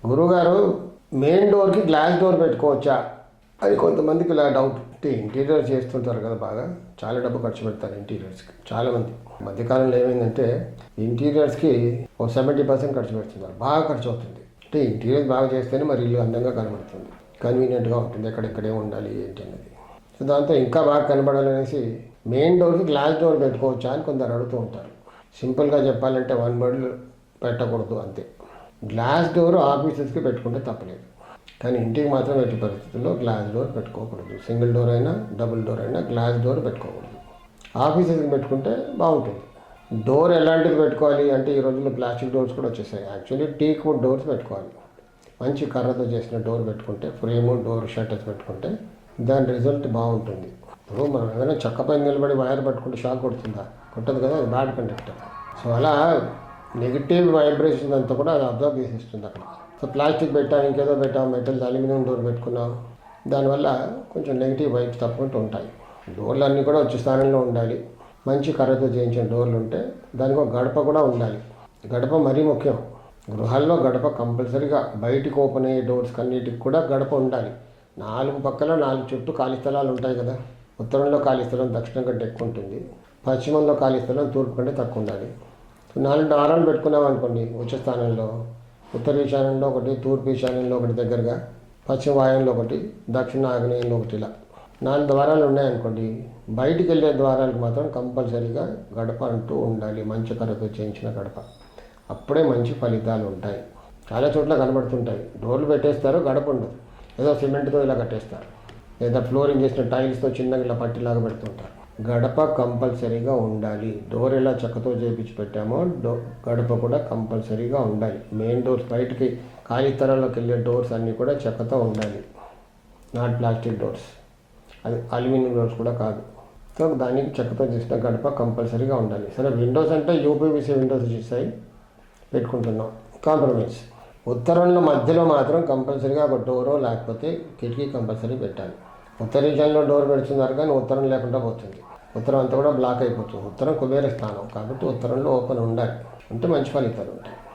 గురువుగారు మెయిన్ డోర్కి glass door పెట్టుకోవచ్చా అని కొంతమందికి ఇలా డౌట్. అంటే ఇంటీరియర్ చేస్తుంటారు కదా, బాగా చాలా డబ్బు ఖర్చు పెడతారు ఇంటీరియర్స్కి చాలామంది. మధ్యకాలంలో ఏమైందంటే ఇంటీరియర్స్కి ఒక 70% ఖర్చు పెడుతున్నారు, బాగా ఖర్చు అవుతుంది. అంటే ఇంటీరియర్ బాగా చేస్తేనే మరి ఇల్లు అందంగా కనబడుతుంది, కన్వీనియంట్గా ఉంటుంది, ఎక్కడెక్కడే ఉండాలి ఏంటి అన్నది. సో దాంతో ఇంకా బాగా కనబడాలనేసి మెయిన్ డోర్కి గ్లాస్ డోర్ పెట్టుకోవచ్చా అని కొందరు అడుగుతూ ఉంటారు. సింపుల్గా చెప్పాలంటే వన్ వర్డ్, పెట్టకూడదు అంతే. గ్లాస్ డోర్ ఆఫీసెస్కి పెట్టుకుంటే తప్పలేదు, కానీ ఇంటికి మాత్రం ఎట్టి పరిస్థితుల్లో గ్లాస్ డోర్ పెట్టుకోకూడదు. సింగిల్ డోర్ అయినా డబుల్ డోర్ అయినా గ్లాస్ డోర్ పెట్టుకోకూడదు. ఆఫీసెస్కి పెట్టుకుంటే బాగుంటుంది. డోర్ ఎలాంటిది పెట్టుకోవాలి అంటే ఈ రోజుల్లో ప్లాస్టిక్ డోర్స్ కూడా వచ్చేసాయి. యాక్చువల్లీ టీక్ వుడ్ డోర్స్ పెట్టుకోవాలి. మంచి కర్రతో చేసిన డోర్ పెట్టుకుంటే, ఫ్రేము డోర్ షట్టర్స్ పెట్టుకుంటే దాని రిజల్ట్ బాగుంటుంది. ఇప్పుడు మనం ఏదైనా చెక్క పైన నిలబడి వైర్ పట్టుకుంటే షాక్ కొడుతుందా? కొట్టదు కదా, అది బ్యాడ్ కండక్టర్. సో అలా నెగిటివ్ వైబ్రేషన్ అంతా కూడా అది అబ్జర్వ్ చేసేస్తుంది అక్కడ. సో ప్లాస్టిక్ పెట్టాం, ఇంకేదో పెట్టాం, మెటల్ అల్యూమినియం డోర్ పెట్టుకున్నాం, దానివల్ల కొంచెం నెగిటివ్ వైబ్స్ తప్పకుండా ఉంటాయి. డోర్లు అన్నీ కూడా వచ్చే స్థానంలో ఉండాలి. మంచి కర్రతో చేయించిన డోర్లు ఉంటే దానికి ఒక గడప కూడా ఉండాలి. గడప మరీ ముఖ్యం. గృహాల్లో గడప కంపల్సరీగా. బయటికి ఓపెన్ అయ్యే డోర్స్ అన్నిటికి కూడా గడప ఉండాలి. 4 పక్కల 4 చుట్టూ ఖాళీ స్థలాలు ఉంటాయి కదా. ఉత్తరంలో ఖాళీ స్థలం దక్షిణం కంటే ఎక్కువ ఉంటుంది, పశ్చిమంలో ఖాళీ స్థలం తూర్పు కంటే తక్కువ ఉండాలి. 4 ద్వారాలు పెట్టుకున్నాం అనుకోండి, వచ్చే స్థానంలో ఉత్తర ఈశాన్యంలో ఒకటి, తూర్పు ఈశాన్యంలో ఒకటి దగ్గరగా, పశ్చిమ వాయువులో ఒకటి, దక్షిణ ఆగ్నేయంలో ఒకటి, ఇలా 4 ద్వారాలు ఉన్నాయనుకోండి, బయటికి వెళ్ళే ద్వారాలకు మాత్రం కంపల్సరీగా గడప అంటూ ఉండాలి. మంచి కర్రతో చేయించిన గడప. అప్పుడే మంచి ఫలితాలు ఉంటాయి. చాలా చోట్ల కనబడుతుంటాయి, డోర్లు పెట్టేస్తారు, గడప ఉండదు, ఏదో సిమెంట్తో ఇలా కట్టేస్తారు, లేదా ఫ్లోరింగ్ చేసిన టైల్స్తో చిన్నగా ఇలా పట్టిలాగా పెడుతుంటారు. గడప కంపల్సరీగా ఉండాలి. డోర్ ఎలా చెక్కతో చేయించి పెట్టామో గడప కూడా కంపల్సరీగా ఉండాలి. మెయిన్ డోర్స్, బయటికి ఖాళీ స్థలాల్లోకి వెళ్ళే డోర్స్ అన్నీ కూడా చెక్కతో ఉండాలి, నాట్ ప్లాస్టిక్ డోర్స్. అది అల్యూమినియం డోర్స్ కూడా కాదు. సో దానికి చెక్కతో చేసిన గడప కంపల్సరీగా ఉండాలి. సరే, విండోస్ అంటే యూపీవీసీ విండోస్ ఇస్తాయి, పెట్టుకుంటున్నాం, కాంప్రమైజ్. ఉత్తరంలో మధ్యలో మాత్రం కంపల్సరీగా ఒక డోరో లేకపోతే కిటికీ కంపల్సరీ పెట్టాలి. ఉత్తర ఈశాన్యంలో డోర్ పెడుతున్నారు కానీ ఉత్తరం లేకుండా పోతుంది, ఉత్తరం అంతా కూడా బ్లాక్ అయిపోతుంది. ఉత్తరం కుబేర స్థానం కాబట్టి ఉత్తరంలో ఓపెన్ ఉండాలి, అంటే మంచి ఫలితాలు ఉంటాయి.